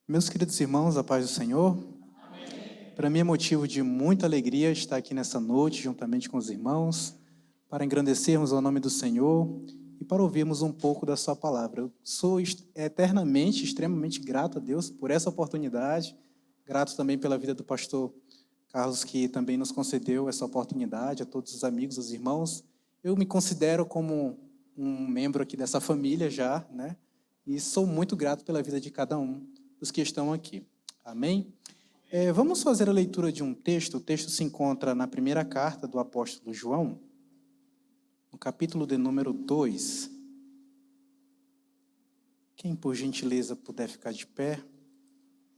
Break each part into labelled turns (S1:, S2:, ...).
S1: Meus queridos irmãos, a paz do Senhor. Para mim é motivo de muita alegria estar aqui nessa noite, juntamente com os irmãos, para engrandecermos o nome do Senhor e para ouvirmos um pouco da sua palavra. Eu sou eternamente, extremamente grato a Deus por essa oportunidade, grato também pela vida do pastor Carlos, que também nos concedeu essa oportunidade, a todos os amigos, os irmãos. Eu me considero como um membro aqui dessa família já, né? E sou muito grato pela vida de cada um dos que estão aqui. Amém? Vamos fazer a leitura de um texto. O texto se encontra na primeira carta do apóstolo João, no capítulo de número 2. Quem, por gentileza, puder ficar de pé,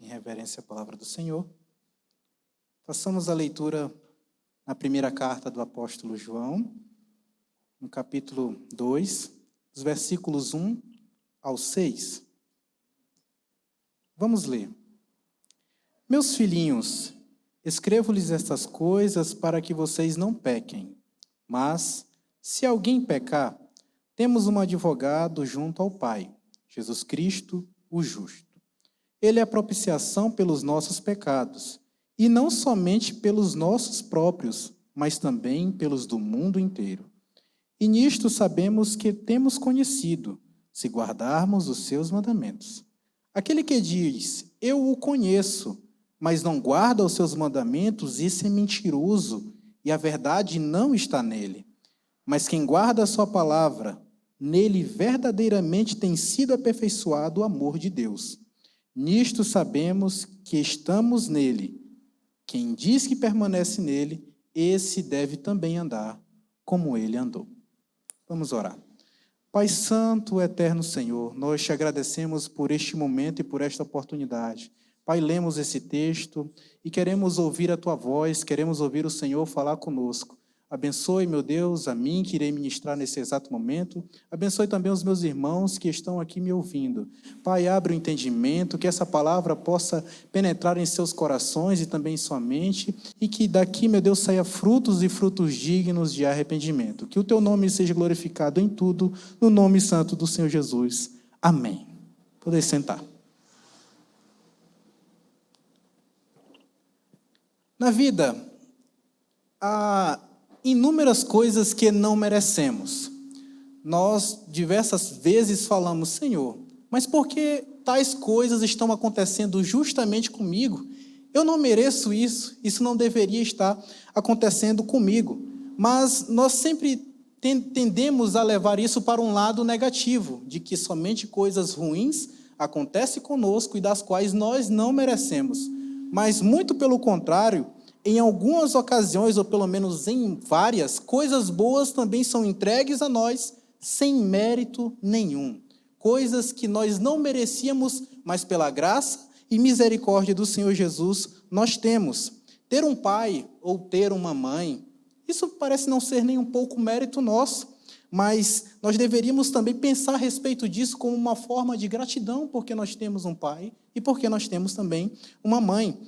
S1: em reverência à palavra do Senhor. Façamos a leitura na primeira carta do apóstolo João, no capítulo 2, dos versículos 1 ao 6. Vamos ler. Meus filhinhos, escrevo-lhes estas coisas para que vocês não pequem. Mas, se alguém pecar, temos um advogado junto ao Pai, Jesus Cristo, o justo. Ele é a propiciação pelos nossos pecados, e não somente pelos nossos próprios, mas também pelos do mundo inteiro. E nisto sabemos que temos conhecido, se guardarmos os seus mandamentos. Aquele que diz, eu o conheço, mas não guarda os seus mandamentos, esse é mentiroso, e a verdade não está nele. Mas quem guarda a sua palavra, nele verdadeiramente tem sido aperfeiçoado o amor de Deus. Nisto sabemos que estamos nele. Quem diz que permanece nele, esse deve também andar como ele andou. Vamos orar. Pai Santo, eterno Senhor, nós te agradecemos por este momento e por esta oportunidade. Pai, lemos esse texto e queremos ouvir a Tua voz, queremos ouvir o Senhor falar conosco. Abençoe, meu Deus, a mim que irei ministrar nesse exato momento. Abençoe também os meus irmãos que estão aqui me ouvindo. Pai, abre o entendimento, que essa palavra possa penetrar em seus corações e também em sua mente, e que daqui, meu Deus, saia frutos e frutos dignos de arrependimento. Que o Teu nome seja glorificado em tudo, no nome santo do Senhor Jesus. Amém. Podem sentar. Na vida, há inúmeras coisas que não merecemos. Nós diversas vezes falamos, Senhor, mas por que tais coisas estão acontecendo justamente comigo? Eu não mereço isso, isso não deveria estar acontecendo comigo. Mas nós sempre tendemos a levar isso para um lado negativo, de que somente coisas ruins acontecem conosco e das quais nós não merecemos. Mas muito pelo contrário, em algumas ocasiões, ou pelo menos em várias, coisas boas também são entregues a nós sem mérito nenhum. Coisas que nós não merecíamos, mas pela graça e misericórdia do Senhor Jesus, nós temos. Ter um pai ou ter uma mãe, isso parece não ser nem um pouco mérito nosso, mas nós deveríamos também pensar a respeito disso como uma forma de gratidão, porque nós temos um pai e porque nós temos também uma mãe.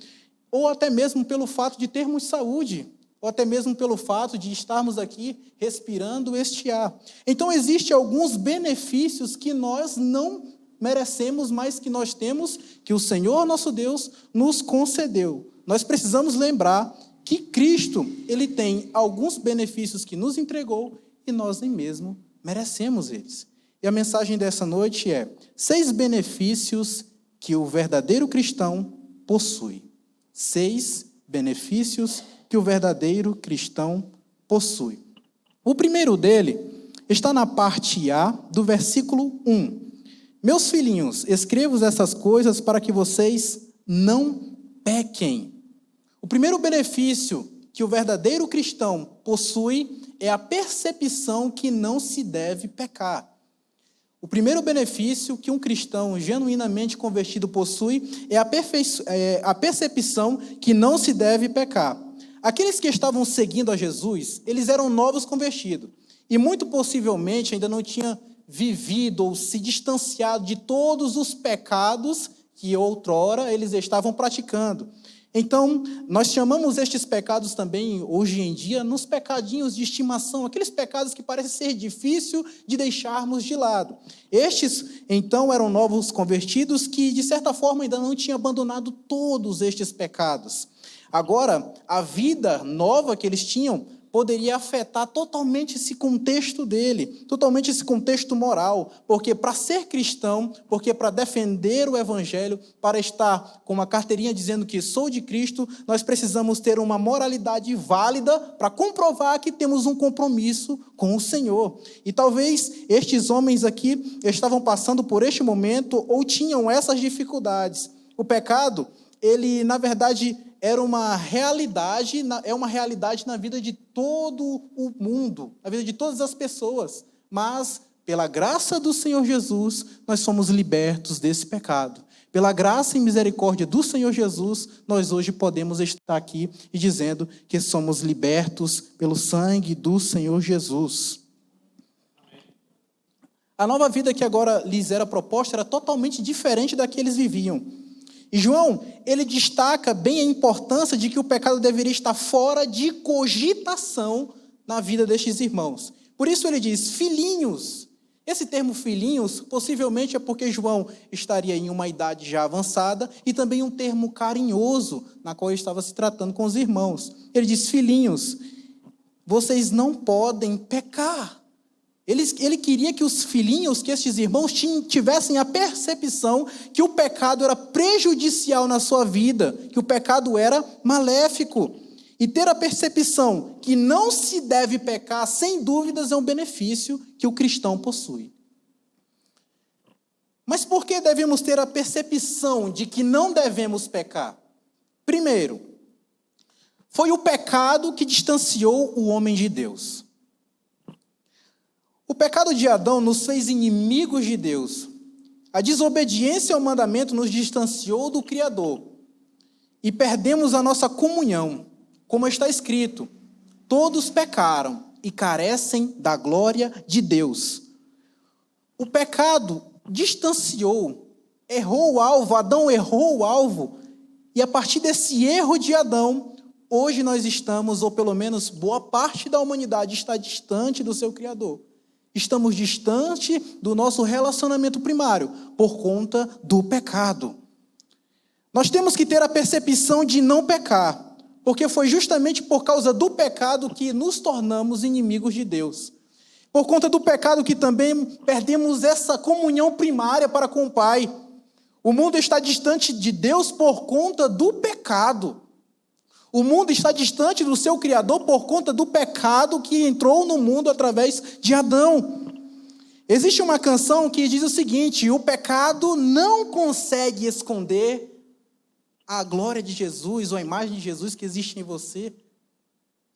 S1: Ou até mesmo pelo fato de termos saúde, ou até mesmo pelo fato de estarmos aqui respirando este ar. Então, existem alguns benefícios que nós não merecemos, mas que nós temos, que o Senhor nosso Deus nos concedeu. Nós precisamos lembrar que Cristo, Ele tem alguns benefícios que nos entregou e nós nem mesmo merecemos eles. E a mensagem dessa noite é 6 benefícios que o verdadeiro cristão possui. 6 benefícios que o verdadeiro cristão possui. O primeiro dele está na parte A do versículo 1. Meus filhinhos, escrevo essas coisas para que vocês não pequem. O primeiro benefício que o verdadeiro cristão possui é a percepção que não se deve pecar. O primeiro benefício que um cristão genuinamente convertido possui é a percepção que não se deve pecar. Aqueles que estavam seguindo a Jesus, eles eram novos convertidos. E muito possivelmente ainda não tinham vivido ou se distanciado de todos os pecados que outrora eles estavam praticando. Então, nós chamamos estes pecados também, hoje em dia, nos pecadinhos de estimação, aqueles pecados que parecem ser difícil de deixarmos de lado. Estes, então, eram novos convertidos que, de certa forma, ainda não tinham abandonado todos estes pecados. Agora, a vida nova que eles tinham poderia afetar totalmente esse contexto dele, totalmente esse contexto moral, porque para ser cristão, porque para defender o evangelho, para estar com uma carteirinha dizendo que sou de Cristo, nós precisamos ter uma moralidade válida para comprovar que temos um compromisso com o Senhor. E talvez estes homens aqui estavam passando por este momento ou tinham essas dificuldades. O pecado, ele, na verdade, é uma realidade na vida de todo o mundo, na vida de todas as pessoas. Mas, pela graça do Senhor Jesus, nós somos libertos desse pecado. Pela graça e misericórdia do Senhor Jesus, nós hoje podemos estar aqui e dizendo que somos libertos pelo sangue do Senhor Jesus. A nova vida que agora lhes era proposta era totalmente diferente da que eles viviam. E João, ele destaca bem a importância de que o pecado deveria estar fora de cogitação na vida destes irmãos. Por isso ele diz, filhinhos. Esse termo filhinhos, possivelmente é porque João estaria em uma idade já avançada e também um termo carinhoso, na qual ele estava se tratando com os irmãos. Ele diz, filhinhos, vocês não podem pecar. Ele queria que os filhinhos, que estes irmãos tivessem a percepção que o pecado era prejudicial na sua vida, que o pecado era maléfico. E ter a percepção que não se deve pecar, sem dúvidas, é um benefício que o cristão possui. Mas por que devemos ter a percepção de que não devemos pecar? Primeiro, foi o pecado que distanciou o homem de Deus. O pecado de Adão nos fez inimigos de Deus. A desobediência ao mandamento nos distanciou do Criador. E perdemos a nossa comunhão. Como está escrito, todos pecaram e carecem da glória de Deus. O pecado distanciou, errou o alvo, Adão errou o alvo. E a partir desse erro de Adão, hoje nós estamos, ou pelo menos boa parte da humanidade está distante do seu Criador. Estamos distante do nosso relacionamento primário, por conta do pecado. Nós temos que ter a percepção de não pecar, porque foi justamente por causa do pecado que nos tornamos inimigos de Deus. Por conta do pecado que também perdemos essa comunhão primária para com o Pai. O mundo está distante de Deus por conta do pecado. O mundo está distante do seu Criador por conta do pecado que entrou no mundo através de Adão. Existe uma canção que diz o seguinte, o pecado não consegue esconder a glória de Jesus ou a imagem de Jesus que existe em você.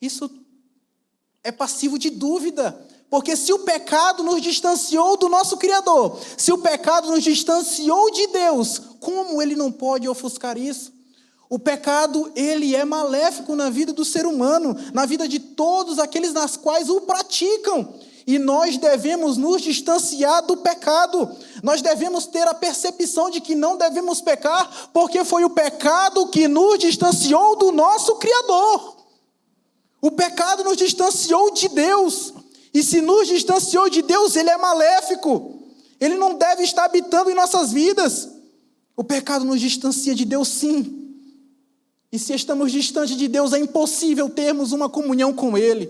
S1: Isso é passivo de dúvida, porque se o pecado nos distanciou do nosso Criador, se o pecado nos distanciou de Deus, como ele não pode ofuscar isso? O pecado, ele é maléfico na vida do ser humano, na vida de todos aqueles nas quais o praticam. E nós devemos nos distanciar do pecado. Nós devemos ter a percepção de que não devemos pecar, porque foi o pecado que nos distanciou do nosso Criador. O pecado nos distanciou de Deus. E se nos distanciou de Deus, ele é maléfico. Ele não deve estar habitando em nossas vidas. O pecado nos distancia de Deus, sim. E se estamos distantes de Deus, é impossível termos uma comunhão com Ele.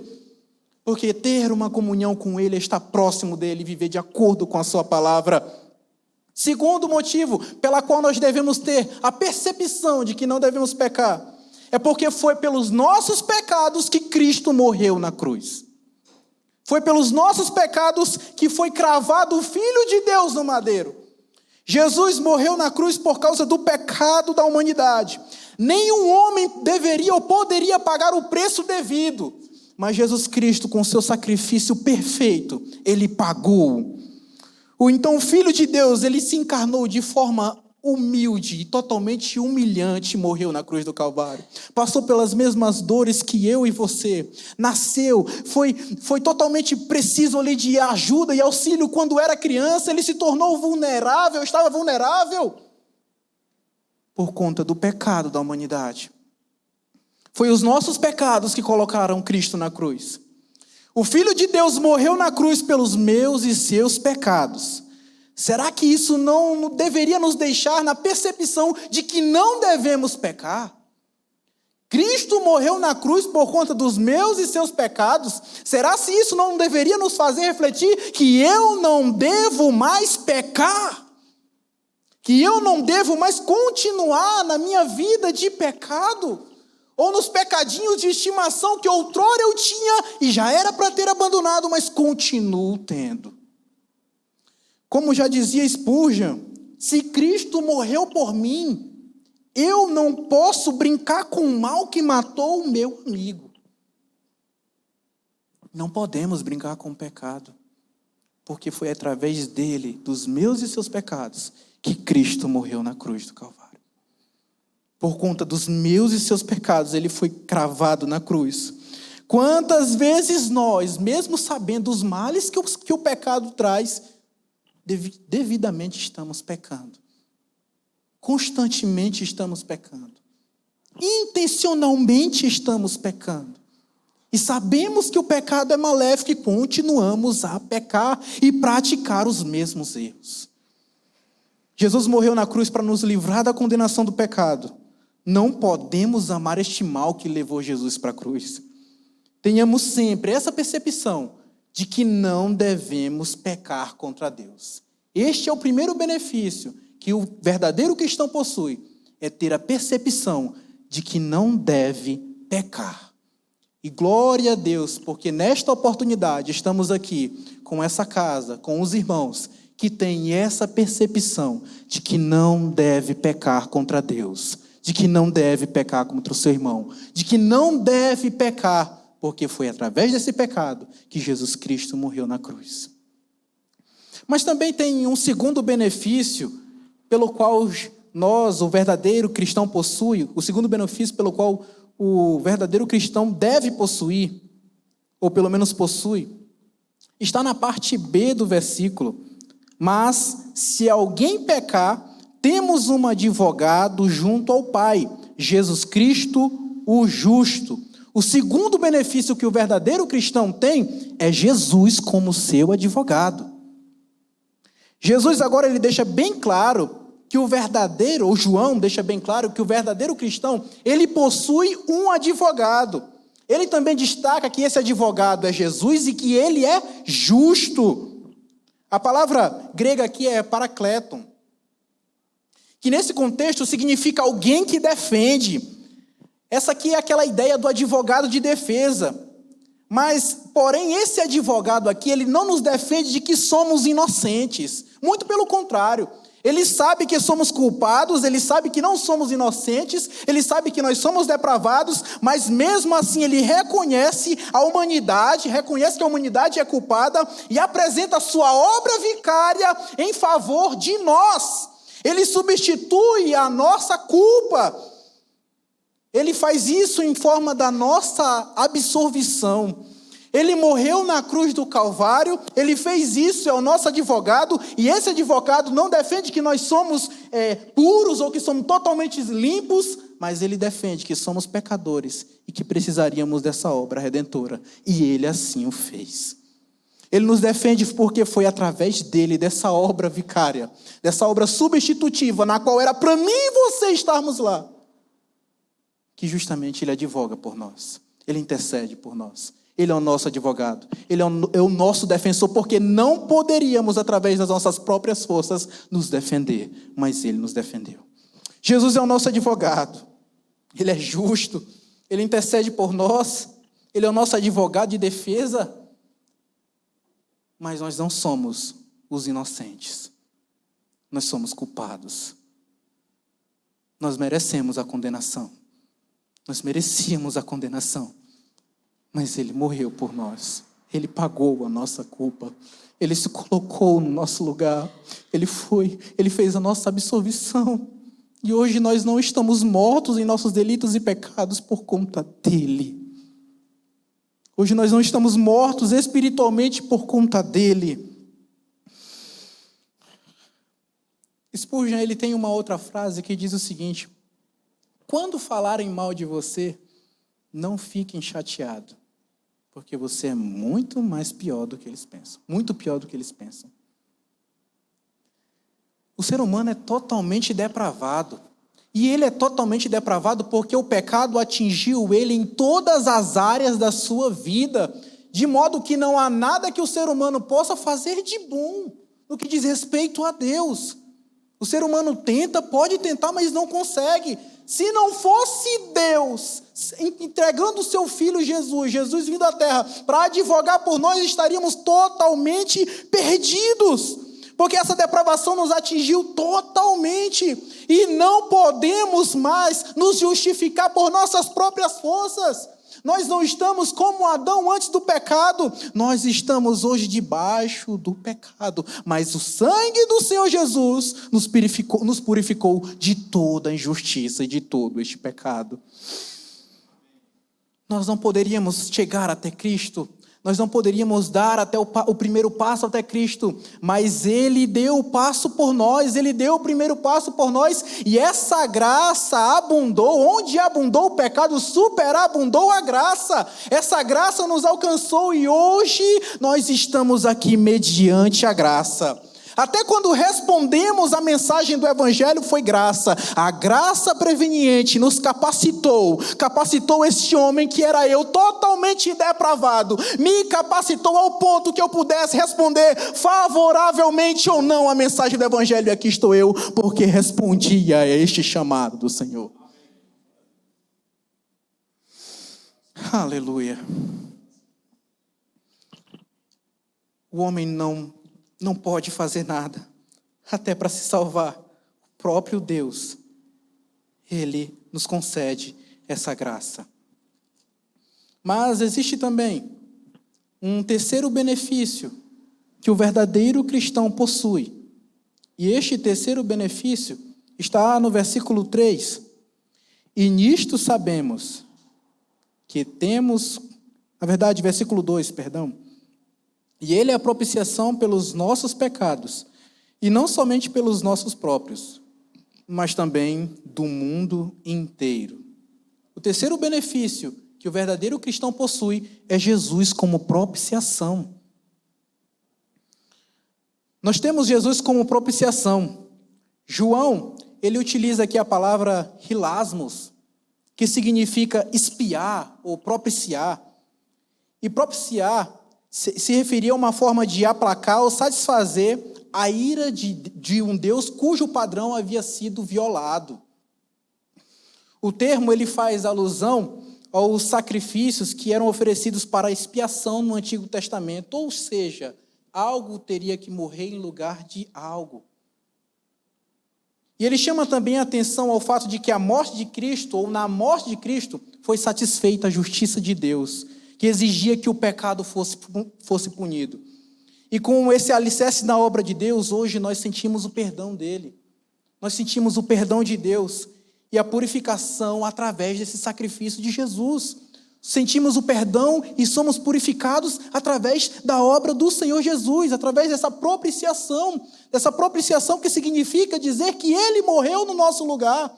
S1: Porque ter uma comunhão com Ele é estar próximo dEle, viver de acordo com a sua palavra. Segundo motivo pela qual nós devemos ter a percepção de que não devemos pecar, é porque foi pelos nossos pecados que Cristo morreu na cruz. Foi pelos nossos pecados que foi cravado o Filho de Deus no madeiro. Jesus morreu na cruz por causa do pecado da humanidade. Nenhum homem deveria ou poderia pagar o preço devido. Mas Jesus Cristo, com seu sacrifício perfeito, ele pagou. Então o Filho de Deus, ele se encarnou de forma humilde e totalmente humilhante, morreu na cruz do Calvário. Passou pelas mesmas dores que eu e você. Nasceu, foi totalmente preciso ali de ajuda e auxílio quando era criança. Ele se tornou vulnerável, estava vulnerável por conta do pecado da humanidade. Foi os nossos pecados que colocaram Cristo na cruz. O Filho de Deus morreu na cruz pelos meus e seus pecados. Será que isso não deveria nos deixar na percepção de que não devemos pecar? Cristo morreu na cruz por conta dos meus e seus pecados. Será se isso não deveria nos fazer refletir que eu não devo mais pecar? Que eu não devo mais continuar na minha vida de pecado? Ou nos pecadinhos de estimação que outrora eu tinha e já era para ter abandonado, mas continuo tendo. Como já dizia Spurgeon, se Cristo morreu por mim, eu não posso brincar com o mal que matou o meu amigo. Não podemos brincar com o pecado, porque foi através dele, dos meus e seus pecados, que Cristo morreu na cruz do Calvário. Por conta dos meus e seus pecados, ele foi cravado na cruz. Quantas vezes nós, mesmo sabendo os males que o pecado traz, devidamente estamos pecando. Constantemente estamos pecando. Intencionalmente estamos pecando. E sabemos que o pecado é maléfico e continuamos a pecar e praticar os mesmos erros. Jesus morreu na cruz para nos livrar da condenação do pecado. Não podemos amar este mal que levou Jesus para a cruz. Tenhamos sempre essa percepção de que não devemos pecar contra Deus. Este é o primeiro benefício que o verdadeiro cristão possui, é ter a percepção de que não deve pecar. E glória a Deus, porque nesta oportunidade estamos aqui com essa casa, com os irmãos, que têm essa percepção de que não deve pecar contra Deus, de que não deve pecar contra o seu irmão, de que não deve pecar, porque foi através desse pecado que Jesus Cristo morreu na cruz. Mas também tem um segundo benefício pelo qual nós, o verdadeiro cristão, possui, o segundo benefício pelo qual o verdadeiro cristão deve possuir, ou pelo menos possui, está na parte B do versículo. Mas, se alguém pecar, temos um advogado junto ao Pai, Jesus Cristo, o justo. O segundo benefício que o verdadeiro cristão tem é Jesus como seu advogado. Jesus agora ele deixa bem claro que o verdadeiro, ou João deixa bem claro que o verdadeiro cristão, ele possui um advogado. Ele também destaca que esse advogado é Jesus e que ele é justo. A palavra grega aqui é parakleton, que nesse contexto significa alguém que defende. Essa aqui é aquela ideia do advogado de defesa. Mas, porém, esse advogado aqui, ele não nos defende de que somos inocentes. Muito pelo contrário. Ele sabe que somos culpados, ele sabe que não somos inocentes, ele sabe que nós somos depravados, mas mesmo assim ele reconhece a humanidade, reconhece que a humanidade é culpada e apresenta a sua obra vicária em favor de nós. Ele substitui a nossa culpa. Ele faz isso em forma da nossa absolvição. Ele morreu na cruz do Calvário, ele fez isso, é o nosso advogado, e esse advogado não defende que nós somos puros ou que somos totalmente limpos, mas ele defende que somos pecadores e que precisaríamos dessa obra redentora. E ele assim o fez. Ele nos defende porque foi através dele, dessa obra vicária, dessa obra substitutiva, na qual era para mim e você estarmos lá, que justamente ele advoga por nós, ele intercede por nós. Ele é o nosso advogado, ele é o nosso defensor, porque não poderíamos, através das nossas próprias forças, nos defender, mas ele nos defendeu. Jesus é o nosso advogado, ele é justo, ele intercede por nós, ele é o nosso advogado de defesa, mas nós não somos os inocentes, nós somos culpados, nós merecemos a condenação, nós merecíamos a condenação. Mas ele morreu por nós. Ele pagou a nossa culpa. Ele se colocou no nosso lugar. Ele fez a nossa absolvição. E hoje nós não estamos mortos em nossos delitos e pecados por conta dele. Hoje nós não estamos mortos espiritualmente por conta dele. Spurgeon, ele tem uma outra frase que diz o seguinte: quando falarem mal de você, não fiquem chateados, porque você é muito mais pior do que eles pensam. Muito pior do que eles pensam. O ser humano é totalmente depravado. E ele é totalmente depravado porque o pecado atingiu ele em todas as áreas da sua vida, de modo que não há nada que o ser humano possa fazer de bom no que diz respeito a Deus. O ser humano tenta, pode tentar, mas não consegue. Se não fosse Deus entregando o seu Filho Jesus, Jesus vindo à terra para advogar por nós, estaríamos totalmente perdidos. Porque essa depravação nos atingiu totalmente. E não podemos mais nos justificar por nossas próprias forças. Nós não estamos como Adão antes do pecado. Nós estamos hoje debaixo do pecado. Mas o sangue do Senhor Jesus nos purificou de toda a injustiça e de todo este pecado. Nós não poderíamos chegar até Cristo. Nós não poderíamos dar até o primeiro passo até Cristo, mas Ele deu o passo por nós, Ele deu o primeiro passo por nós, e essa graça abundou, onde abundou o pecado, superabundou a graça, essa graça nos alcançou, e hoje nós estamos aqui mediante a graça. Até quando respondemos à mensagem do Evangelho foi graça. A graça preveniente nos capacitou este homem que era eu, totalmente depravado, me capacitou ao ponto que eu pudesse responder favoravelmente ou não à mensagem do Evangelho. E aqui estou eu, porque respondi a este chamado do Senhor. Aleluia. O homem não pode fazer nada, até para se salvar. O próprio Deus, Ele nos concede essa graça. Mas existe também um terceiro benefício que o verdadeiro cristão possui. E este terceiro benefício está no versículo 3. E nisto sabemos que temos, na verdade, versículo 2, perdão. E Ele é a propiciação pelos nossos pecados, e não somente pelos nossos próprios, mas também do mundo inteiro. O terceiro benefício que o verdadeiro cristão possui é Jesus como propiciação. Nós temos Jesus como propiciação. João, ele utiliza aqui a palavra hilasmos, que significa espiar ou propiciar. E propiciar se referia a uma forma de aplacar ou satisfazer a ira de um Deus cujo padrão havia sido violado. O termo ele faz alusão aos sacrifícios que eram oferecidos para expiação no Antigo Testamento, ou seja, algo teria que morrer em lugar de algo. E ele chama também a atenção ao fato de que a morte de Cristo, ou na morte de Cristo, foi satisfeita a justiça de Deus, que exigia que o pecado fosse punido. E com esse alicerce na obra de Deus, hoje nós sentimos o perdão dele. Nós sentimos o perdão de Deus e a purificação através desse sacrifício de Jesus. Sentimos o perdão e somos purificados através da obra do Senhor Jesus, através dessa propiciação que significa dizer que Ele morreu no nosso lugar.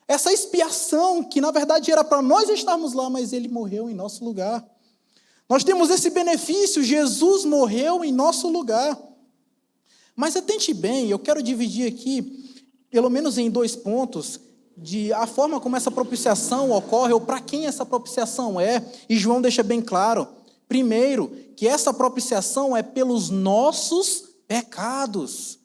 S1: Essa expiação que na verdade era para nós estarmos lá, mas Ele morreu em nosso lugar. Nós temos esse benefício, Jesus morreu em nosso lugar. Mas atente bem, eu quero dividir aqui, pelo menos em 2 pontos, de a forma como essa propiciação ocorre, ou para quem essa propiciação é, e João deixa bem claro. Primeiro, que essa propiciação é pelos nossos pecados.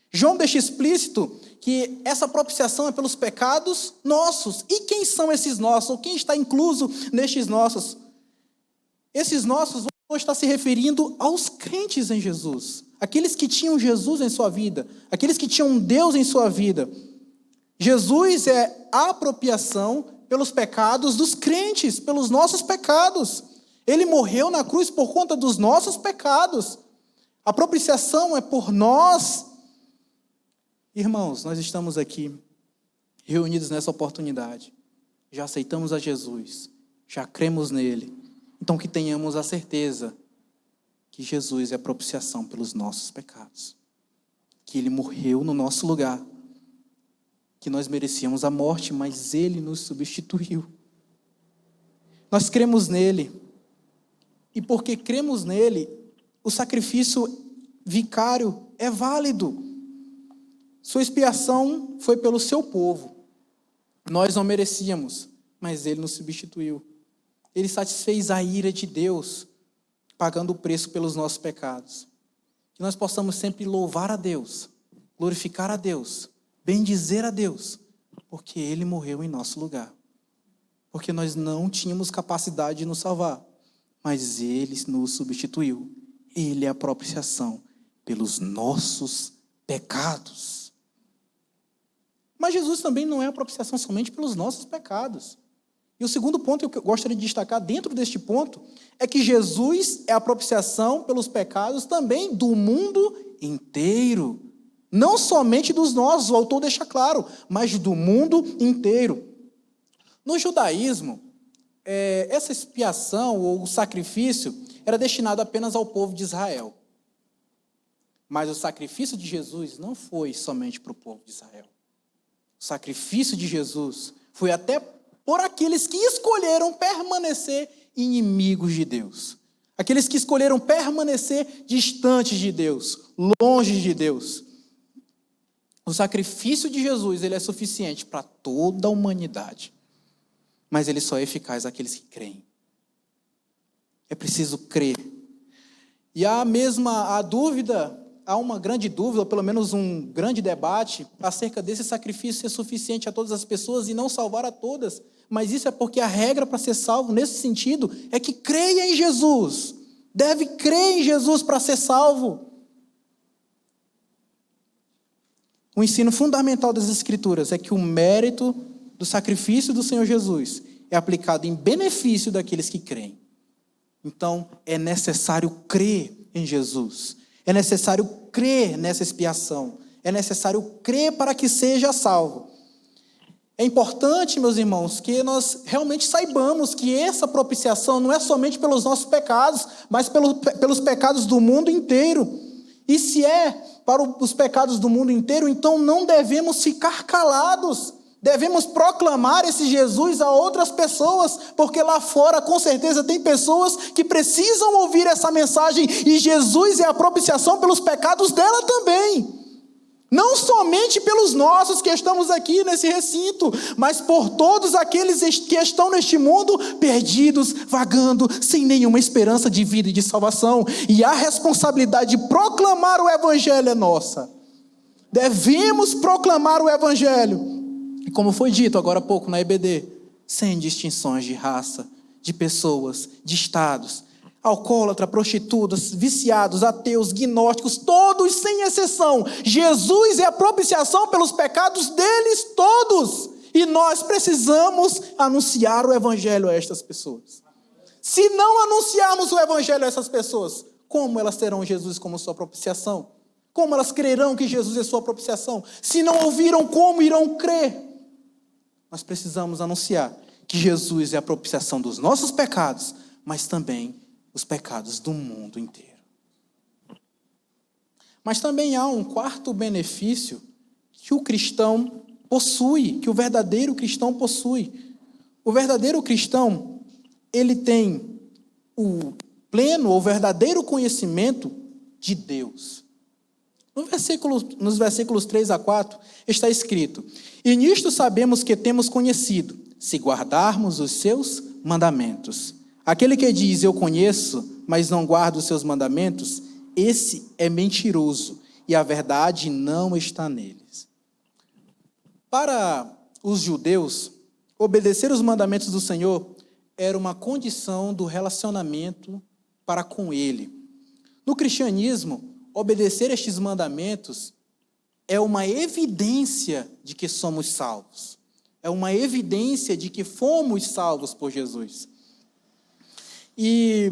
S1: João deixa explícito que essa propiciação é pelos pecados nossos. E quem são esses nossos? Ou quem está incluso nestes nossos? Esses nossos vão estar se referindo aos crentes em Jesus. Aqueles que tinham Jesus em sua vida. Aqueles que tinham Deus em sua vida. Jesus é a apropriação pelos pecados dos crentes, pelos nossos pecados. Ele morreu na cruz por conta dos nossos pecados. A propiciação é por nós. Irmãos, nós estamos aqui reunidos nessa oportunidade. Já aceitamos a Jesus, já cremos nele. Então que tenhamos a certeza que Jesus é a propiciação pelos nossos pecados. Que Ele morreu no nosso lugar. Que nós merecíamos a morte, mas Ele nos substituiu. Nós cremos nele. E porque cremos nele, o sacrifício vicário é válido. Sua expiação foi pelo seu povo. Nós não merecíamos, mas ele nos substituiu. Ele satisfez a ira de Deus, pagando o preço pelos nossos pecados. Que nós possamos sempre louvar a Deus, glorificar a Deus, bendizer a Deus, porque ele morreu em nosso lugar. Porque nós não tínhamos capacidade de nos salvar, mas ele nos substituiu. Ele é a propiciação pelos nossos pecados. Mas Jesus também não é a propiciação somente pelos nossos pecados. E o segundo ponto que eu gostaria de destacar dentro deste ponto é que Jesus é a propiciação pelos pecados também do mundo inteiro. Não somente dos nossos, o autor deixa claro, mas do mundo inteiro. No judaísmo, essa expiação ou sacrifício era destinado apenas ao povo de Israel. Mas o sacrifício de Jesus não foi somente para o povo de Israel. O sacrifício de Jesus foi até por aqueles que escolheram permanecer inimigos de Deus. Aqueles que escolheram permanecer distantes de Deus, longe de Deus. O sacrifício de Jesus, ele é suficiente para toda a humanidade. Mas ele só é eficaz àqueles que creem. É preciso crer. E há uma grande dúvida, ou pelo menos um grande debate, acerca desse sacrifício ser suficiente a todas as pessoas e não salvar a todas. Mas isso é porque a regra para ser salvo, nesse sentido, é que creia em Jesus. Deve crer em Jesus para ser salvo. O ensino fundamental das Escrituras é que o mérito do sacrifício do Senhor Jesus é aplicado em benefício daqueles que creem. Então, é necessário crer em Jesus. É necessário crer nessa expiação. É necessário crer para que seja salvo. É importante, meus irmãos, que nós realmente saibamos que essa propiciação não é somente pelos nossos pecados, mas pelos pecados do mundo inteiro. E se é para os pecados do mundo inteiro, então não devemos ficar calados. Devemos proclamar esse Jesus a outras pessoas, porque lá fora com certeza tem pessoas que precisam ouvir essa mensagem e Jesus é a propiciação pelos pecados dela também. Não somente pelos nossos que estamos aqui nesse recinto, mas por todos aqueles que estão neste mundo perdidos, vagando, sem nenhuma esperança de vida e de salvação. E a responsabilidade de proclamar o Evangelho é nossa. Devemos proclamar o Evangelho. E como foi dito agora há pouco na EBD, sem distinções de raça, de pessoas, de estados, alcoólatra, prostitutas, viciados, ateus, gnósticos, todos sem exceção. Jesus é a propiciação pelos pecados deles todos. E nós precisamos anunciar o Evangelho a estas pessoas. Se não anunciarmos o Evangelho a essas pessoas, como elas terão Jesus como sua propiciação? Como elas crerão que Jesus é sua propiciação? Se não ouviram, como irão crer? Nós precisamos anunciar que Jesus é a propiciação dos nossos pecados, mas também os pecados do mundo inteiro. Mas também há um quarto benefício que o cristão possui, que o verdadeiro cristão possui. O verdadeiro cristão, ele tem o pleno ou verdadeiro conhecimento de Deus. Nos versículos 3 a 4, está escrito: e nisto sabemos que temos conhecido, se guardarmos os seus mandamentos. Aquele que diz, eu conheço, mas não guarda os seus mandamentos, esse é mentiroso, e a verdade não está neles. Para os judeus, obedecer os mandamentos do Senhor era uma condição do relacionamento para com Ele. No cristianismo, obedecer estes mandamentos é uma evidência de que somos salvos. É uma evidência de que fomos salvos por Jesus. E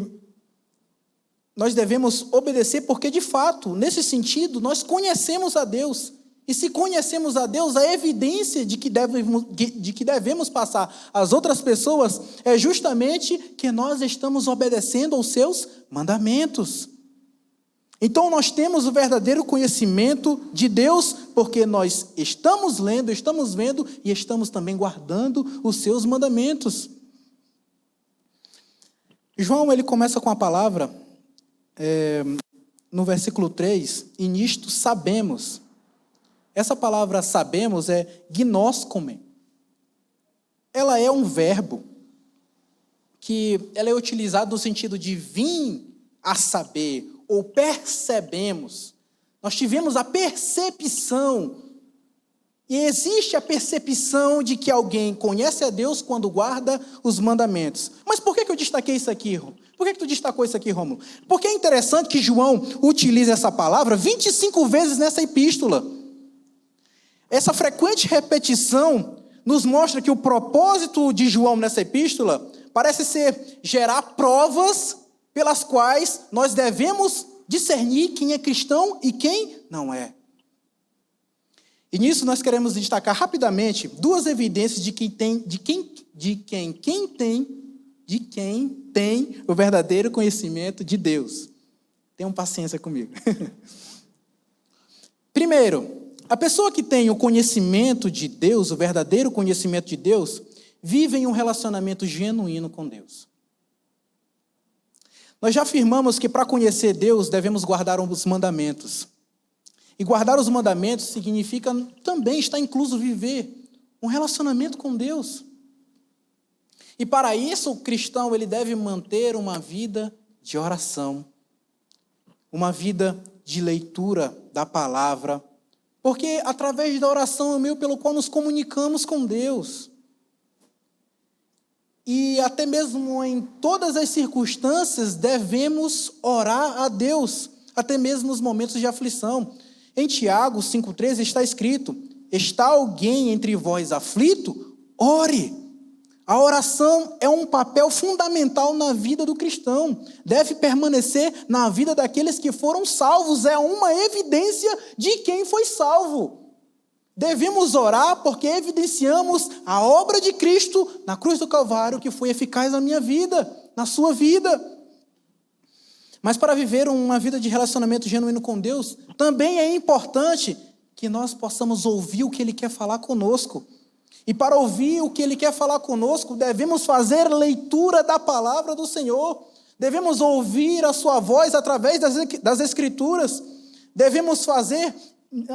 S1: nós devemos obedecer porque, de fato, nesse sentido, nós conhecemos a Deus. E se conhecemos a Deus, a evidência de que devemos passar às outras pessoas é justamente que nós estamos obedecendo aos seus mandamentos. Então nós temos o verdadeiro conhecimento de Deus, porque nós estamos lendo, estamos vendo e estamos também guardando os seus mandamentos. João, ele começa com a palavra, no versículo 3, e nisto sabemos. Essa palavra sabemos é gnoskome. Ela é um verbo que ela é utilizado no sentido de vir a saber, ou percebemos. Nós tivemos a percepção, e existe a percepção de que alguém conhece a Deus quando guarda os mandamentos. Mas por que eu destaquei isso aqui, Rômulo? Por que tu destacou isso aqui, Rômulo? Porque é interessante que João utilize essa palavra 25 vezes nessa epístola. Essa frequente repetição nos mostra que o propósito de João nessa epístola parece ser gerar provas pelas quais nós devemos discernir quem é cristão e quem não é. E nisso nós queremos destacar rapidamente duas evidências de quem tem o verdadeiro conhecimento de Deus. Tenham paciência comigo. Primeiro, a pessoa que tem o conhecimento de Deus, o verdadeiro conhecimento de Deus, vive em um relacionamento genuíno com Deus. Nós já afirmamos que para conhecer Deus devemos guardar os mandamentos. E guardar os mandamentos significa também estar incluso viver um relacionamento com Deus. E para isso o cristão ele deve manter uma vida de oração, uma vida de leitura da palavra, porque através da oração é o meio pelo qual nos comunicamos com Deus. E até mesmo em todas as circunstâncias devemos orar a Deus, até mesmo nos momentos de aflição. Em Tiago 5,13 está escrito: está alguém entre vós aflito? Ore. A oração é um papel fundamental na vida do cristão. Deve permanecer na vida daqueles que foram salvos. É uma evidência de quem foi salvo. Devemos orar porque evidenciamos a obra de Cristo na cruz do Calvário, que foi eficaz na minha vida, na sua vida. Mas para viver uma vida de relacionamento genuíno com Deus, também é importante que nós possamos ouvir o que Ele quer falar conosco. E para ouvir o que Ele quer falar conosco, devemos fazer leitura da palavra do Senhor. Devemos ouvir a sua voz através das Escrituras. Devemos fazer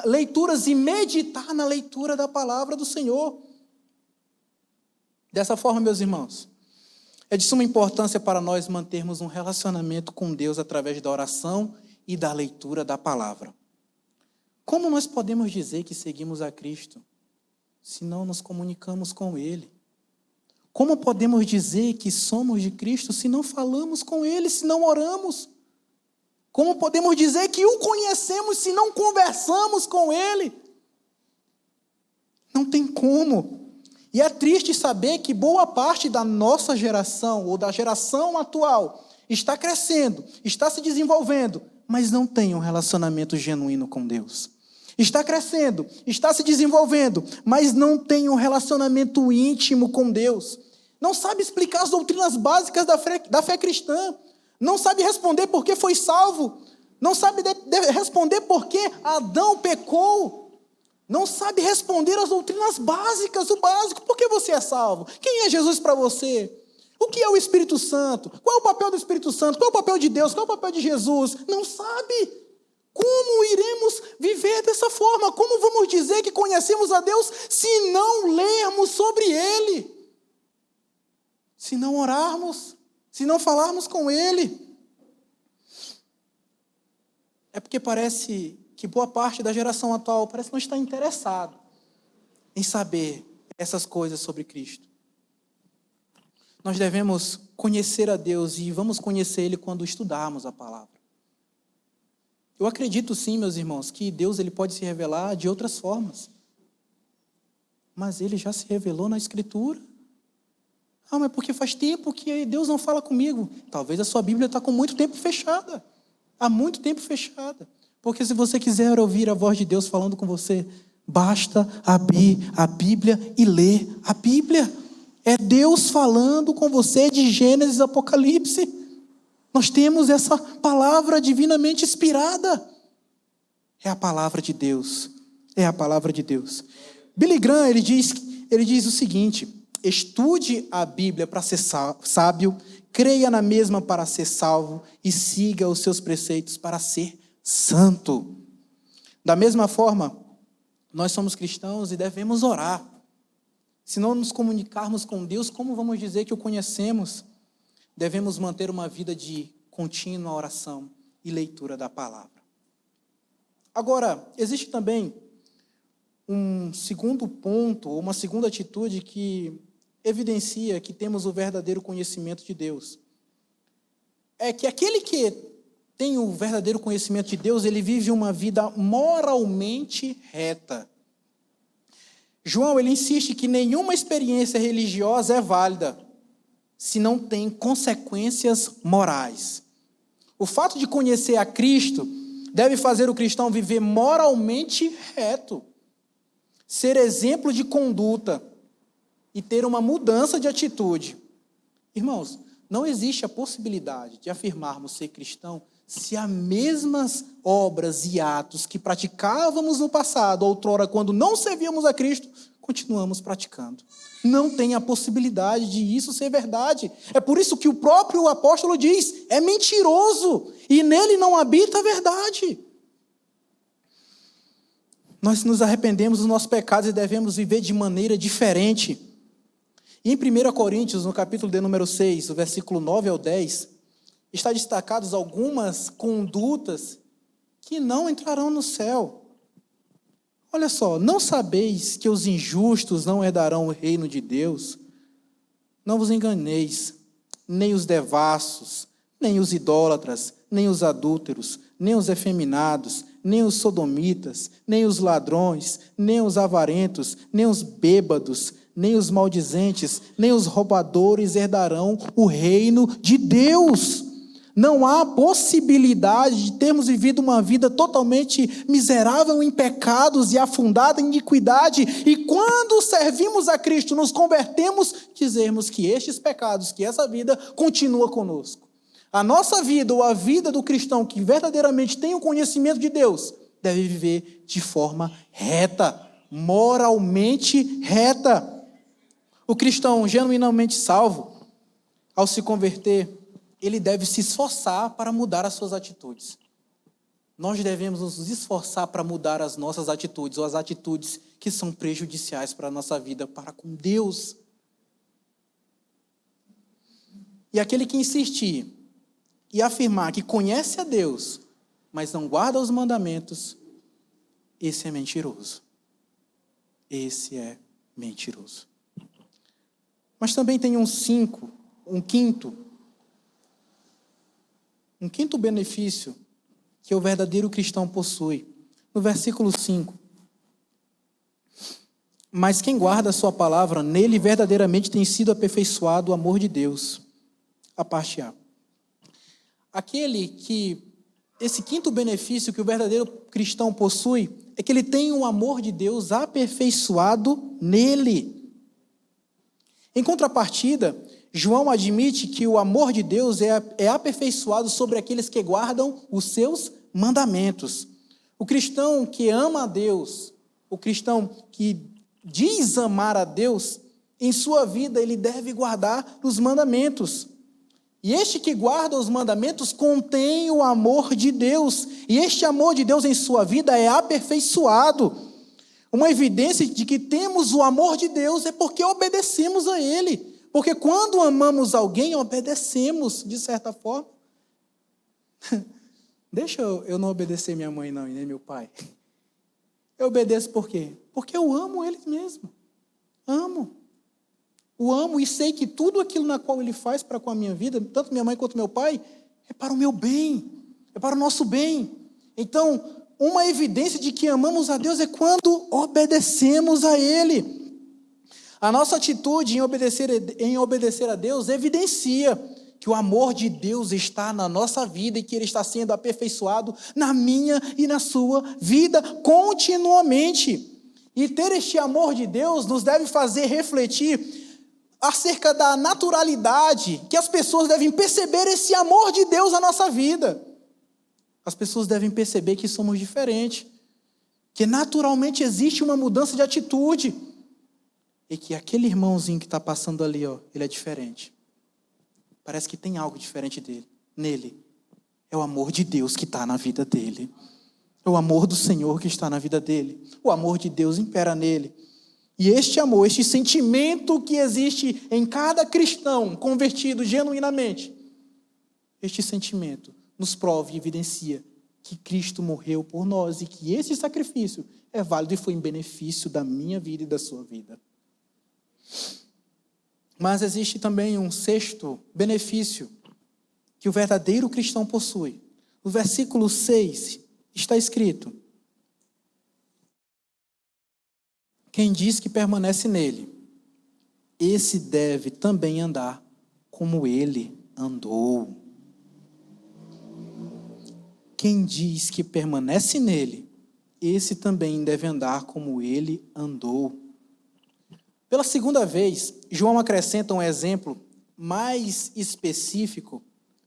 S1: leituras e meditar na leitura da palavra do Senhor. Dessa forma, meus irmãos, é de suma importância para nós mantermos um relacionamento com Deus através da oração e da leitura da palavra. Como nós podemos dizer que seguimos a Cristo se não nos comunicamos com Ele? Como podemos dizer que somos de Cristo se não falamos com Ele, se não oramos? Como podemos dizer que o conhecemos se não conversamos com Ele? Não tem como. E é triste saber que boa parte da nossa geração, ou da geração atual, está crescendo, está se desenvolvendo, mas não tem um relacionamento genuíno com Deus. Está crescendo, está se desenvolvendo, mas não tem um relacionamento íntimo com Deus. Não sabe explicar as doutrinas básicas da fé cristã. Não sabe responder por que foi salvo. Não sabe responder por que Adão pecou. Não sabe responder as doutrinas básicas, o básico. Por que você é salvo? Quem é Jesus para você? O que é o Espírito Santo? Qual é o papel do Espírito Santo? Qual é o papel de Deus? Qual é o papel de Jesus? Não sabe. Como iremos viver dessa forma? Como vamos dizer que conhecemos a Deus se não lermos sobre Ele? Se não orarmos? Se não falarmos com Ele? É porque parece que boa parte da geração atual parece não estar interessado em saber essas coisas sobre Cristo. Nós devemos conhecer a Deus e vamos conhecer Ele quando estudarmos a palavra. Eu acredito sim, meus irmãos, que Deus ele pode se revelar de outras formas. Mas Ele já se revelou na Escritura. Ah, mas porque faz tempo que Deus não fala comigo. Talvez a sua Bíblia está com muito tempo fechada. Há muito tempo fechada. Porque se você quiser ouvir a voz de Deus falando com você, basta abrir a Bíblia e ler a Bíblia. É Deus falando com você de Gênesis a Apocalipse. Nós temos essa palavra divinamente inspirada. É a palavra de Deus. É a palavra de Deus. Billy Graham, ele diz o seguinte: estude a Bíblia para ser sábio, creia na mesma para ser salvo e siga os seus preceitos para ser santo. Da mesma forma, nós somos cristãos e devemos orar. Se não nos comunicarmos com Deus, como vamos dizer que o conhecemos? Devemos manter uma vida de contínua oração e leitura da palavra. Agora, existe também um segundo ponto, ou uma segunda atitude que evidencia que temos o verdadeiro conhecimento de Deus. É que aquele que tem o verdadeiro conhecimento de Deus, ele vive uma vida moralmente reta. João, ele insiste que nenhuma experiência religiosa é válida se não tem consequências morais. O fato de conhecer a Cristo deve fazer o cristão viver moralmente reto, ser exemplo de conduta e ter uma mudança de atitude. Irmãos, não existe a possibilidade de afirmarmos ser cristão se as mesmas obras e atos que praticávamos no passado, outrora, quando não servíamos a Cristo, continuamos praticando. Não tem a possibilidade de isso ser verdade. É por isso que o próprio apóstolo diz, é mentiroso, e nele não habita a verdade. Nós nos arrependemos dos nossos pecados e devemos viver de maneira diferente. E em 1 Coríntios, no capítulo de número 6, o versículo 9 ao 10, está destacados algumas condutas que não entrarão no céu. Olha só, não sabeis que os injustos não herdarão o reino de Deus? Não vos enganeis, nem os devassos, nem os idólatras, nem os adúlteros, nem os efeminados, nem os sodomitas, nem os ladrões, nem os avarentos, nem os bêbados, nem os maldizentes, nem os roubadores herdarão o reino de Deus. Não há possibilidade de termos vivido uma vida totalmente miserável em pecados e afundada em iniquidade, e quando servimos a Cristo, nos convertemos, dizermos que estes pecados, que essa vida continua conosco. A nossa vida, ou a vida do cristão que verdadeiramente tem o conhecimento de Deus, deve viver de forma reta, moralmente reta. O cristão genuinamente salvo, ao se converter, ele deve se esforçar para mudar as suas atitudes. Nós devemos nos esforçar para mudar as nossas atitudes, ou as atitudes que são prejudiciais para a nossa vida, para com Deus. E aquele que insistir e afirmar que conhece a Deus, mas não guarda os mandamentos, esse é mentiroso. Esse é mentiroso. Mas também tem um quinto benefício que o verdadeiro cristão possui. No versículo 5. Mas quem guarda a sua palavra, nele verdadeiramente tem sido aperfeiçoado o amor de Deus. A parte A. Esse quinto benefício que o verdadeiro cristão possui é que ele tem o amor de Deus aperfeiçoado nele. Em contrapartida, João admite que o amor de Deus é aperfeiçoado sobre aqueles que guardam os seus mandamentos. O cristão que ama a Deus, o cristão que diz amar a Deus, em sua vida ele deve guardar os mandamentos. E este que guarda os mandamentos contém o amor de Deus. E este amor de Deus em sua vida é aperfeiçoado. Uma evidência de que temos o amor de Deus é porque obedecemos a Ele. Porque quando amamos alguém, obedecemos, de certa forma. Deixa eu não obedecer minha mãe, não, e nem meu pai. Eu obedeço por quê? Porque eu amo eles mesmo. Amo. O amo e sei que tudo aquilo na qual ele faz para com a minha vida, tanto minha mãe quanto meu pai, é para o meu bem, é para o nosso bem. Então, uma evidência de que amamos a Deus é quando obedecemos a Ele. A nossa atitude em obedecer a Deus evidencia que o amor de Deus está na nossa vida e que Ele está sendo aperfeiçoado na minha e na sua vida continuamente. E ter este amor de Deus nos deve fazer refletir acerca da naturalidade que as pessoas devem perceber esse amor de Deus na nossa vida. As pessoas devem perceber que somos diferentes, que naturalmente existe uma mudança de atitude. é que aquele irmãozinho que está passando ali, ó, ele é diferente. Parece que tem algo diferente nele. É o amor de Deus que está na vida dele. É o amor do Senhor que está na vida dele. O amor de Deus impera nele. E este amor, este sentimento que existe em cada cristão convertido genuinamente, este sentimento nos prova e evidencia que Cristo morreu por nós e que esse sacrifício é válido e foi em benefício da minha vida e da sua vida. Mas existe também um sexto benefício que o verdadeiro cristão possui. No versículo 6 está escrito: quem diz que permanece nele, esse deve também andar como ele andou. Quem diz que permanece nele, esse também deve andar como ele andou. Pela segunda vez, João acrescenta um exemplo mais específico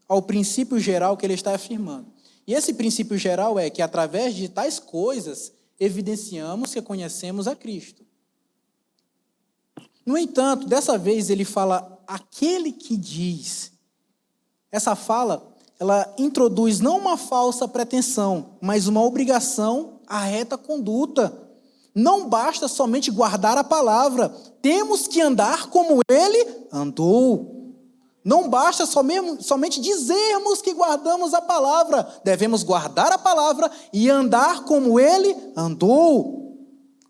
S1: ao princípio geral que ele está afirmando. E esse princípio geral é que, através de tais coisas, evidenciamos que conhecemos a Cristo. No entanto, dessa vez ele fala aquele que diz. Essa fala, ela introduz não uma falsa pretensão, mas uma obrigação à reta conduta. Não basta somente guardar a palavra, temos que andar como ele andou. Não basta somente dizermos que guardamos a palavra, devemos guardar a palavra e andar como ele andou.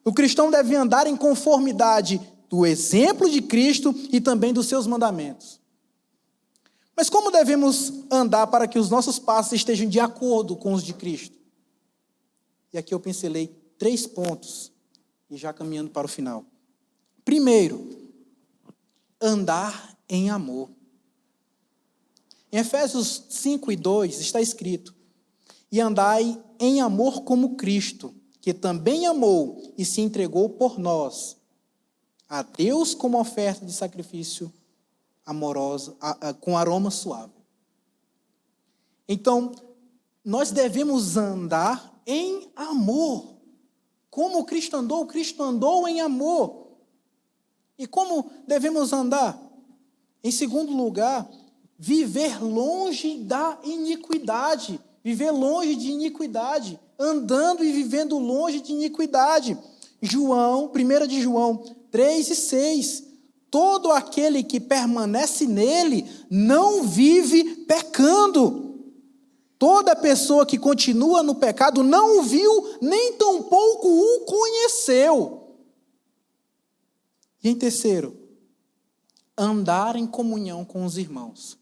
S1: O cristão deve andar em conformidade do exemplo de Cristo e também dos seus mandamentos. Mas como devemos andar para que os nossos passos estejam de acordo com os de Cristo? E aqui eu pincelei 3 pontos, e já caminhando para o final. Primeiro, andar em amor. Em Efésios 5:2 está escrito: e andai em amor como Cristo, que também amou e se entregou por nós, a Deus como oferta de sacrifício amorosa, com aroma suave. Então, nós devemos andar em amor. Como Cristo andou em amor. E como devemos andar? Em segundo lugar, viver longe da iniquidade. Viver longe de iniquidade. Andando e vivendo longe de iniquidade. 1 de João 3:6. Todo aquele que permanece nele não vive pecando. Toda pessoa que continua no pecado não o viu, nem tampouco o conheceu. E em terceiro, andar em comunhão com os irmãos.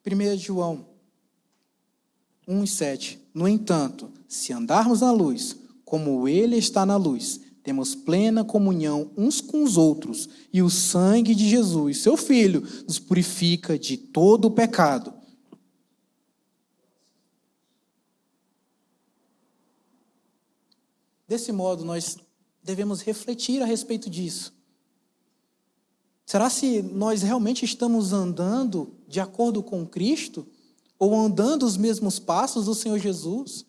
S1: 1 João 1:7. No entanto, se andarmos na luz, como ele está na luz, temos plena comunhão uns com os outros, e o sangue de Jesus, seu Filho, nos purifica de todo o pecado. Desse modo, nós devemos refletir a respeito disso. Será se nós realmente estamos andando de acordo com Cristo? Ou andando os mesmos passos do Senhor Jesus?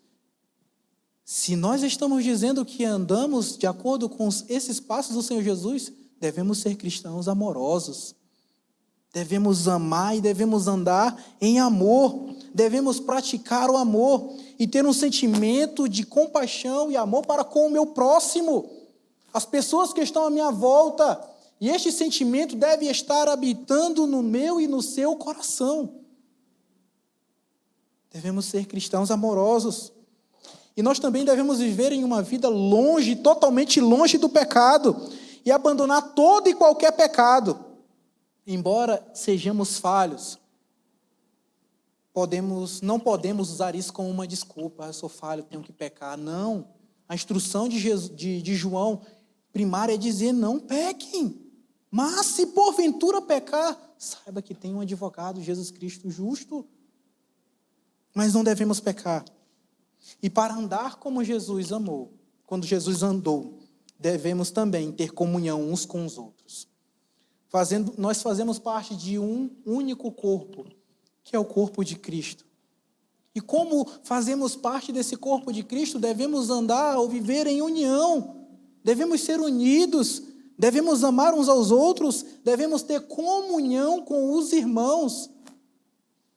S1: Se nós estamos dizendo que andamos de acordo com esses passos do Senhor Jesus, devemos ser cristãos amorosos. Devemos amar e devemos andar em amor. Devemos praticar o amor e ter um sentimento de compaixão e amor para com o meu próximo, as pessoas que estão à minha volta. E este sentimento deve estar habitando no meu e no seu coração. Devemos ser cristãos amorosos. E nós também devemos viver em uma vida longe, totalmente longe do pecado, e abandonar todo e qualquer pecado. Embora sejamos falhos, não podemos usar isso como uma desculpa. Eu sou falho, tenho que pecar. Não. A instrução de João primária é dizer: não pequem. Mas se porventura pecar, saiba que tem um advogado, Jesus Cristo justo. Mas não devemos pecar. E para andar como Jesus amou, quando Jesus andou, devemos também ter comunhão uns com os outros. Nós fazemos parte de um único corpo, que é o corpo de Cristo. E como fazemos parte desse corpo de Cristo, devemos andar ou viver em união. Devemos ser unidos devemos amar uns aos outros, devemos ter comunhão com os irmãos.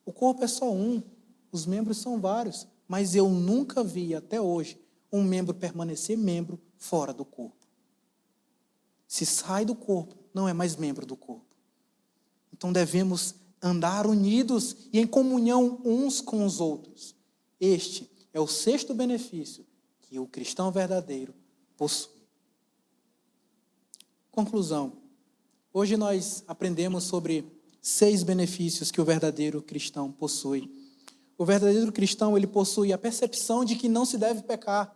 S1: O corpo é só um, os membros são vários, mas eu nunca vi até hoje um membro permanecer membro fora do corpo. Se sai do corpo, não é mais membro do corpo. Então devemos andar unidos e em comunhão uns com os outros. Este é o sexto benefício que o cristão verdadeiro possui. Conclusão. Hoje nós aprendemos sobre 6 benefícios que o verdadeiro cristão possui. O verdadeiro cristão, ele possui a percepção de que não se deve pecar.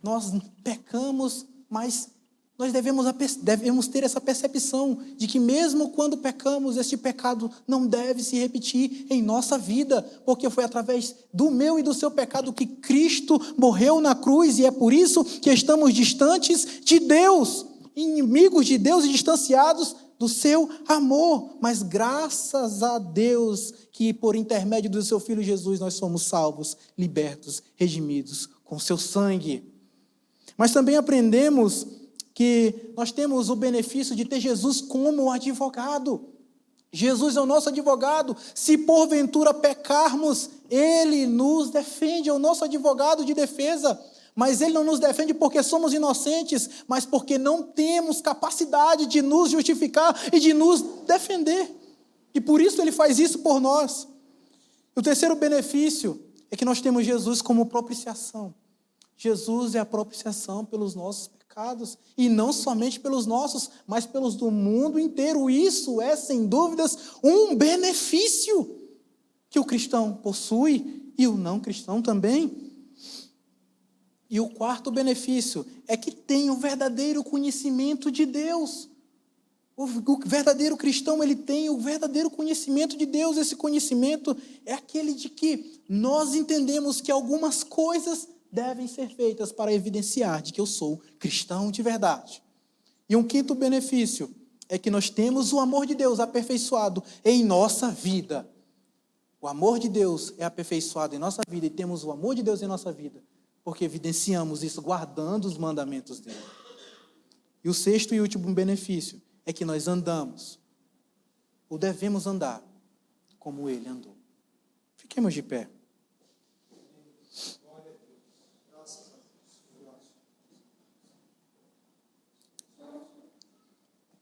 S1: Nós pecamos, mas nós devemos ter essa percepção de que mesmo quando pecamos, este pecado não deve se repetir em nossa vida, porque foi através do meu e do seu pecado que Cristo morreu na cruz, e é por isso que estamos distantes de Deus, inimigos de Deus e distanciados do seu amor. Mas graças a Deus que por intermédio do seu Filho Jesus nós somos salvos, libertos, redimidos com seu sangue. Mas também aprendemos que nós temos o benefício de ter Jesus como advogado. Jesus é o nosso advogado. Se porventura pecarmos, Ele nos defende, é o nosso advogado de defesa. Mas Ele não nos defende porque somos inocentes, mas porque não temos capacidade de nos justificar e de nos defender. E por isso Ele faz isso por nós. O terceiro benefício é que nós temos Jesus como propiciação. Jesus é a propiciação pelos nossos pecados, e não somente pelos nossos, mas pelos do mundo inteiro. Isso é, sem dúvidas, um benefício que o cristão possui e o não cristão também. E o quarto benefício é que tem o verdadeiro conhecimento de Deus. O verdadeiro cristão, ele tem o verdadeiro conhecimento de Deus. Esse conhecimento é aquele de que nós entendemos que algumas coisas devem ser feitas para evidenciar de que eu sou cristão de verdade. E um quinto benefício é que nós temos o amor de Deus aperfeiçoado em nossa vida. O amor de Deus é aperfeiçoado em nossa vida, e temos o amor de Deus em nossa vida porque evidenciamos isso guardando os mandamentos dele. E o sexto e último benefício é que nós andamos, ou devemos andar, como ele andou. Fiquemos de pé.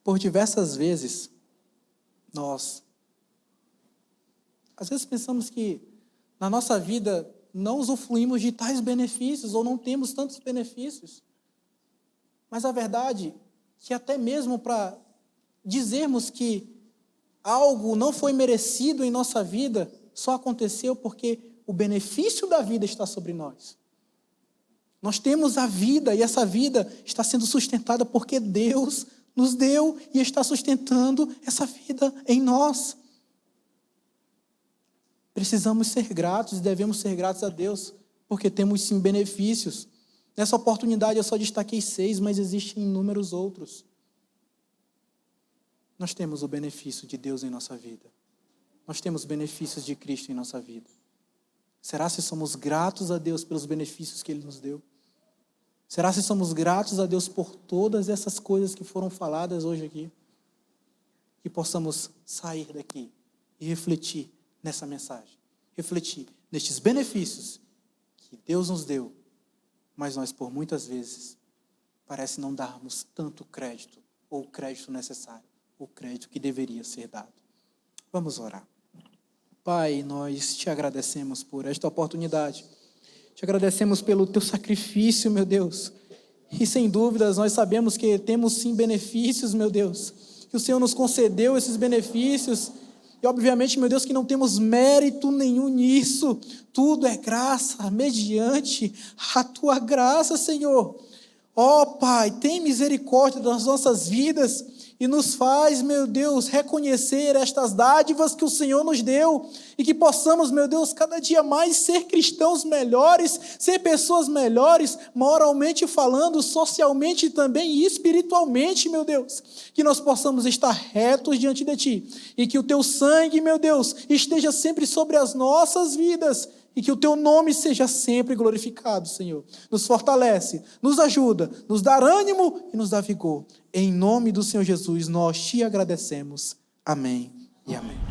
S1: Por diversas vezes, nós, às vezes pensamos que na nossa vida não usufruímos de tais benefícios, ou não temos tantos benefícios. Mas a verdade é que até mesmo para dizermos que algo não foi merecido em nossa vida, só aconteceu porque o benefício da vida está sobre nós. Nós temos a vida, e essa vida está sendo sustentada porque Deus nos deu e está sustentando essa vida em nós. Precisamos ser gratos e devemos ser gratos a Deus, porque temos sim benefícios. Nessa oportunidade eu só destaquei 6, mas existem inúmeros outros. Nós temos o benefício de Deus em nossa vida. Nós temos benefícios de Cristo em nossa vida. Será se somos gratos a Deus pelos benefícios que Ele nos deu? Será se somos gratos a Deus por todas essas coisas que foram faladas hoje aqui? Que possamos sair daqui e refletir nessa mensagem. Refletir nestes benefícios que Deus nos deu, mas nós por muitas vezes parece não darmos tanto crédito, ou o crédito necessário, o crédito que deveria ser dado. Vamos orar. Pai, nós te agradecemos por esta oportunidade. Te agradecemos pelo teu sacrifício, meu Deus. E sem dúvidas nós sabemos que temos sim benefícios, meu Deus. Que o Senhor nos concedeu esses benefícios. E obviamente, meu Deus, que não temos mérito nenhum nisso. Tudo é graça, mediante a tua graça, Senhor. Ó Pai, tem misericórdia das nossas vidas e nos faz, meu Deus, reconhecer estas dádivas que o Senhor nos deu, e que possamos, meu Deus, cada dia mais ser cristãos melhores, ser pessoas melhores, moralmente falando, socialmente também e espiritualmente, meu Deus, que nós possamos estar retos diante de Ti, e que o Teu sangue, meu Deus, esteja sempre sobre as nossas vidas, e que o teu nome seja sempre glorificado, Senhor. Nos fortalece, nos ajuda, nos dá ânimo e nos dá vigor. Em nome do Senhor Jesus, nós te agradecemos. Amém e amém.